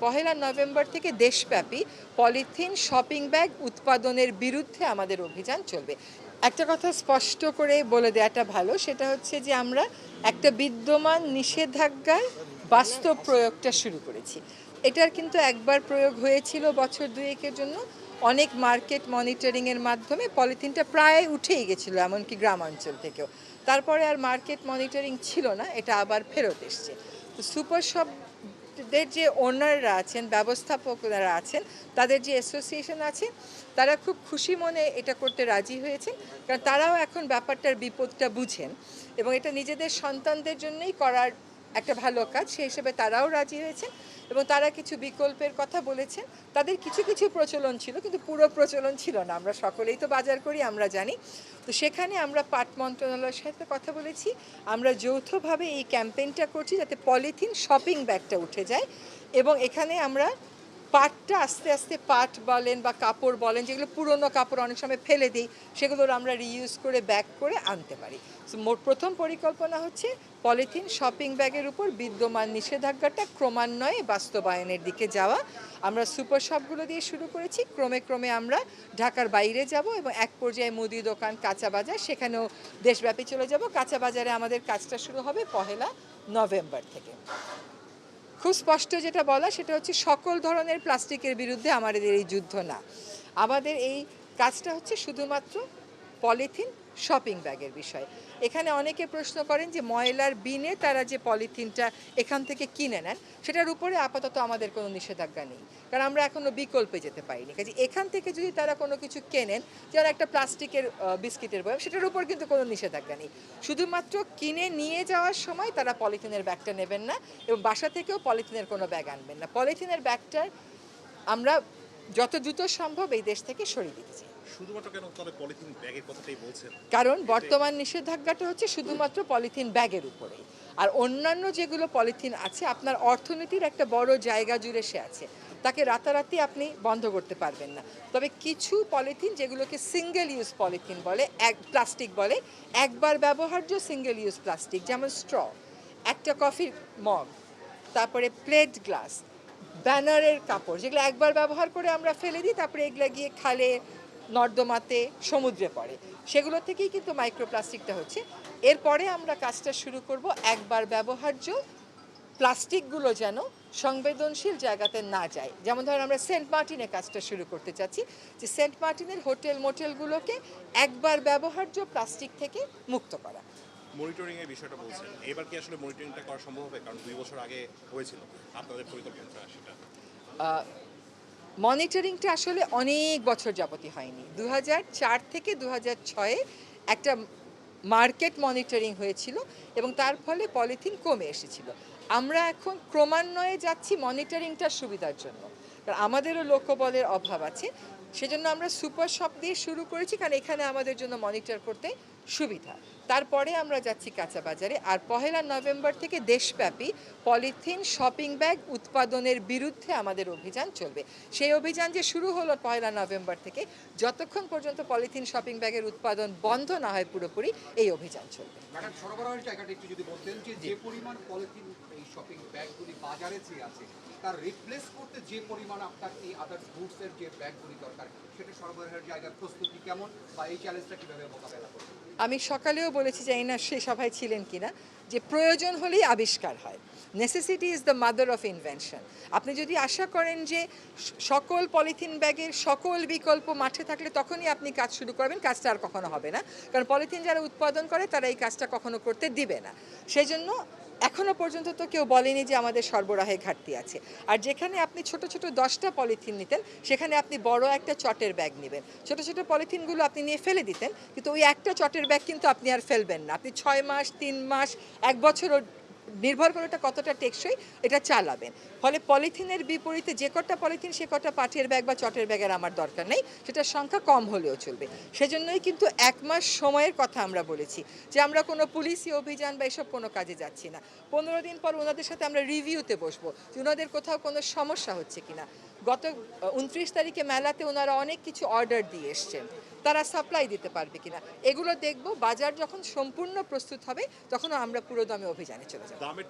পহেলা November থেকে দেশব্যাপী polythene shopping bag উৎপাদনের বিরুদ্ধে আমাদের অভিযান চলবে। একটা কথা স্পষ্ট করে বলে দেওয়াটা ভালো, সেটা হচ্ছে যে আমরা একটা বিদ্যমান নিষেধাজ্ঞার বাস্তব প্রয়োগটা শুরু করেছি। এটার কিন্তু একবার প্রয়োগ হয়েছিল বছর দুয়েকের জন্য, অনেক মার্কেট মনিটরিংয়ের মাধ্যমে পলিথিনটা প্রায় উঠেই গেছিলো, এমনকি গ্রামাঞ্চল থেকেও। তারপরে আর মার্কেট মনিটরিং ছিল না, এটা আবার ফেরত এসছে। তো সুপার শপদের যে ওনাররা আছেন, ব্যবস্থাপকরা আছেন, তাদের যে অ্যাসোসিয়েশন আছে, তারা খুব খুশি মনে এটা করতে রাজি হয়েছেন, কারণ তারাও এখন ব্যাপারটার বিপদটা বুঝেন এবং এটা নিজেদের সন্তানদের জন্যই করার একটা ভালো কাজ, সেই হিসেবে তারাও রাজি হয়েছেন এবং তারা কিছু বিকল্পের কথা বলেছেন। তাদের কিছু কিছু প্রচলন ছিল, কিন্তু পুরো প্রচলন ছিল না। আমরা সকলেই তো বাজার করি, আমরা জানি। তো সেখানে আমরা পাট মন্ত্রণালয়ের সাথে কথা বলেছি, আমরা যৌথভাবে এই ক্যাম্পেইনটা করছি যাতে পলিথিন শপিং ব্যাগটা উঠে যায় এবং এখানে আমরা পাটটা আস্তে আস্তে, পাট বলেন বা কাপড় বলেন, যেগুলো পুরনো কাপড় অনেক সময় ফেলে দিই, সেগুলোর আমরা রিইউজ করে ব্যাগ করে আনতে পারি। সো মোট প্রথম পরিকল্পনা হচ্ছে পলিথিন শপিং ব্যাগের উপর বিদ্যমান নিষেধাজ্ঞাটা ক্রমান্বয়ে বাস্তবায়নের দিকে যাওয়া। আমরা সুপার শপগুলো দিয়ে শুরু করেছি, ক্রমে ক্রমে আমরা ঢাকার বাইরে যাব এবং এক পর্যায়ে মুদি দোকান, কাঁচা বাজার, সেখানেও দেশব্যাপী চলে যাব। কাঁচা বাজারে আমাদের কাজটা শুরু হবে পহেলা নভেম্বর থেকে। খুব স্পষ্ট যেটা বলা, সেটা হচ্ছে সকল ধরনের প্লাস্টিকের বিরুদ্ধে আমাদের এই যুদ্ধ না, আমাদের এই কাজটা হচ্ছে শুধুমাত্র পলিথিন শপিং ব্যাগের বিষয়। এখানে অনেকে প্রশ্ন করেন যে ময়লার বিনে তারা যে পলিথিনটা এখান থেকে কিনে নেন, সেটার উপরে আপাতত আমাদের কোনো নিষেধাজ্ঞা নেই, কারণ আমরা এখনও বিকল্পে যেতে পারিনি। কাজে এখান থেকে যদি তারা কোনো কিছু কেনেন, যেমন একটা প্লাস্টিকের বিস্কিটের বয়ম, সেটার উপর কিন্তু কোনো নিষেধাজ্ঞা নেই। শুধুমাত্র কিনে নিয়ে যাওয়ার সময় তারা পলিথিনের ব্যাগটা নেবেন না এবং বাসা থেকেও পলিথিনের কোনো ব্যাগ আনবেন না। পলিথিনের ব্যাগটা আমরা যত দ্রুত সম্ভব এই দেশ থেকে সরিয়ে দিতে চাই। শুধুমাত্র কেন তবে পলিথিন ব্যাগের কথাটাই বলছেন? কারণ বর্তমান নিষেধাজ্ঞাটা হচ্ছে শুধুমাত্র পলিথিন ব্যাগের উপরেই, আর অন্যান্য যেগুলো পলিথিন আছে, আপনার অর্থনীতির একটা বড় জায়গা জুড়ে সে আছে, তাকে রাতারাতি আপনি বন্ধ করতে পারবেন না। তবে কিছু পলিথিন, যেগুলোকে সিঙ্গেল ইউজ পলিথিন বলে, প্লাস্টিক বলে, একবার ব্যবহার্য সিঙ্গেল ইউজ প্লাস্টিক, যেমন স্ট্র, একটা কফির মগ, তারপরে প্লেট গ্লাস, ব্যানারের কাপড়, যেগুলো একবার ব্যবহার করে আমরা ফেলে দিই, তারপরে এগুলো গিয়ে খালে, নর্দমাতে, সমুদ্রে পড়ে, সেগুলো থেকেই কিন্তু মাইক্রোপ্লাস্টিকটা হচ্ছে। এরপরে আমরা কাজটা শুরু করব একবার ব্যবহার্য প্লাস্টিকগুলো যেন সংবেদনশীল জায়গাতে না যায়। যেমন ধরেন আমরা সেন্ট মার্টিনে কাজটা শুরু করতে চাচ্ছি, যে সেন্ট মার্টিনের হোটেল মোটেলগুলোকে একবার ব্যবহার্য প্লাস্টিক থেকে মুক্ত করা। মনিটরিং এর বিষয়টা বলছেন, এবার কি আসলে মনিটরিংটা করা সম্ভব হবে? কারণ 2 বছর আগে হয়েছিল আপনাদের পরিকল্পনাটা সেটা। মনিটরিংটা আসলে অনেক বছর যাবতই হয়নি। 2004 থেকে 2006-এ একটা মার্কেট মনিটরিং হয়েছিল এবং তার ফলে পলিথিন কমে এসেছিল। আমরা এখন ক্রমান্বয়ে যাচ্ছি মনিটরিংটার সুবিধার জন্য, কারণ আমাদেরও লোকবলের অভাব আছে, সেজন্য আমরা সুপার শপ দিয়ে শুরু করেছি, কারণ এখানে আমাদের জন্য মনিটর করতে সুবিধা। তারপরে আমরা যাচ্ছি কাঁচা বাজারে, আর পহেলা নভেম্বর থেকে দেশব্যাপী পলিথিন শপিং ব্যাগ উৎপাদনের বিরুদ্ধে আমাদের অভিযান চলবে। সেই অভিযান যে শুরু হলো পহেলা নভেম্বর থেকে, যতক্ষণ পর্যন্ত পলিথিন শপিং ব্যাগের উৎপাদন বন্ধ না হয় পুরোপুরি, এই অভিযান চলবে। ম্যাডাম, সরবরাহের জায়গাটা একটু যদি বলতেন, যে পরিমাণ পলিথিন এই শপিং ব্যাগগুলি বাজারে যে আছে, তার রিপ্লেস করতে যে পরিমাণ আপনার এই আদার্স গুডসের যে ব্যাগগুলি দরকার, সেটা সরবরাহের জায়গার প্রস্তুতি কেমন, বা এই চ্যালেঞ্জটা কীভাবে মোকাবেলা করবেন? আমি সকালেও বলেছি, জানি না সে সভায় ছিলেন কিনা, যে প্রয়োজন হলেই আবিষ্কার হয়। Necessity is the mother of invention. আপনি যদি আশা করেন যে সকল পলিথিন ব্যাগের সকল বিকল্প মাঠে থাকলে তখনই আপনি কাজ শুরু করবেন, কাজটা আর কখনো হবে না, কারণ পলিথিন যারা উৎপাদন করে তারা এই কাজটা কখনো করতে দিবে না। সেই জন্য এখনও পর্যন্ত তো কেউ বলেনি যে আমাদের সরবরাহে ঘাটতি আছে। আর যেখানে আপনি ছোট ছোট 10টা পলিথিন নিতেন, সেখানে আপনি বড় একটা চটের ব্যাগ নেবেন। ছোট ছোট পলিথিনগুলো আপনি নিয়ে ফেলে দিতেন, কিন্তু ওই একটা চটের ব্যাগ কিন্তু আপনি আর ফেলবেন না। আপনি 6 মাস, 3 মাস, 1 বছরও নির্ভর করে এটা কতটা টেকসই এটা চালাবেন। ফলে পলিথিনের বিপরীতে যে কটা পলিথিন সে কটা পাটের ব্যাগ বা চটের ব্যাগের আমার দরকার নেই, সেটার সংখ্যা কম হলেও চলবে। সেজন্যই কিন্তু 1 মাস সময়ের কথা আমরা বলেছি যে আমরা কোনো পুলিশি অভিযান বা এসব কোনো কাজে যাচ্ছি না। 15 দিন পর ওনাদের সাথে আমরা রিভিউতে বসবো যে ওনাদের কোথাও কোনো সমস্যা হচ্ছে কিনা। গত 29 তারিখে মেলাতে ওনারা অনেক কিছু অর্ডার দিয়ে এসছেন, তারা সাপ্লাই দিতে পারবে কিনা এগুলো দেখব। বাজার যখন সম্পূর্ণ প্রস্তুত হবে তখন আমরা পুরোদমে অভিযানে চলে যাব। দামের